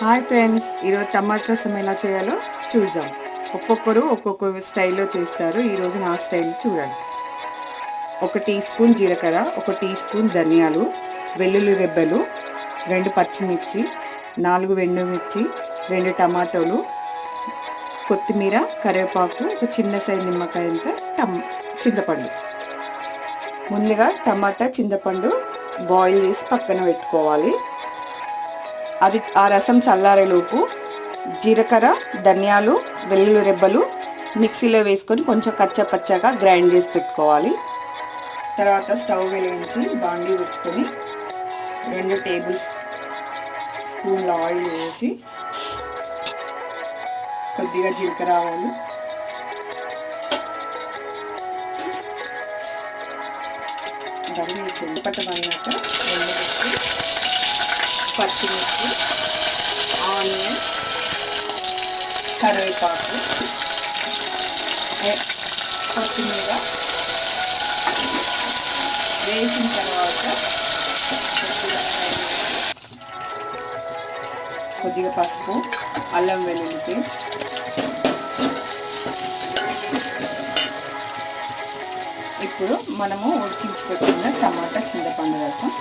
Hi friends, ఈరోజు టమాటా రసం ఎలా చేయాలో చూద్దాం. ఒక్కొక్కరు ఒక్కొక్క స్టైల్లో చేస్తారు. ఈరోజు నా స్టైల్ చూడండి. 1 టీ స్పూన్ జీలకర్ర, 1 టీ స్పూన్ ధనియాలు, వెల్లుల్లి రెబ్బలు, 2 పచ్చిమిర్చి, 4 ఎండుమిర్చి, 2 టమాటోలు, కొత్తిమీర, కరివేపాకు, ఒక చిన్న సైజు నిమ్మకాయంత చింతపండు. ముందుగా టమాటా చింతపండు బాయిల్ చేసి పక్కన పెట్టుకోవాలి. అది ఆ రసం చల్లారేలోపు జీలకర్ర, ధనియాలు, వెల్లుల్లి రెబ్బలు మిక్సీలో వేసుకొని కొంచెం కచ్చపచ్చగా గ్రైండ్ చేసి పెట్టుకోవాలి. తర్వాత స్టవ్ వెలిగించి బాండీ పెట్టుకొని 2 టేబుల్ స్పూన్ల ఆయిల్ వేసి కొద్దిగా జీలకర్ర ఆవాలు, పట్టమన్నాక పచ్చిమిర్చి, ఆనియన్, కరివేపాకు, కొత్తిమీర వేసిన తర్వాత కొద్దిగా పసుపు, అల్లం వెల్లుల్లి పేస్ట్, ఇప్పుడు మనము ఉడికించి పెట్టుకున్న టమాటా చింతపండు రసం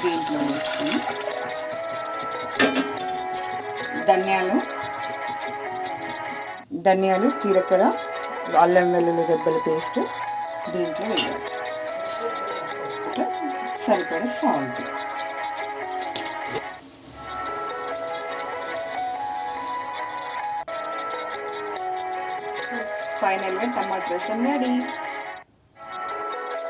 దీంట్లో వేసుకొని ధనియాలు, జీలకర్ర, అల్లం వెల్లుల్లి రెబ్బల పేస్ట్ దీంట్లో వేయాలి. సరిపడా సాల్ట్. ఫైనల్గా టమాటా రసం రెడీ.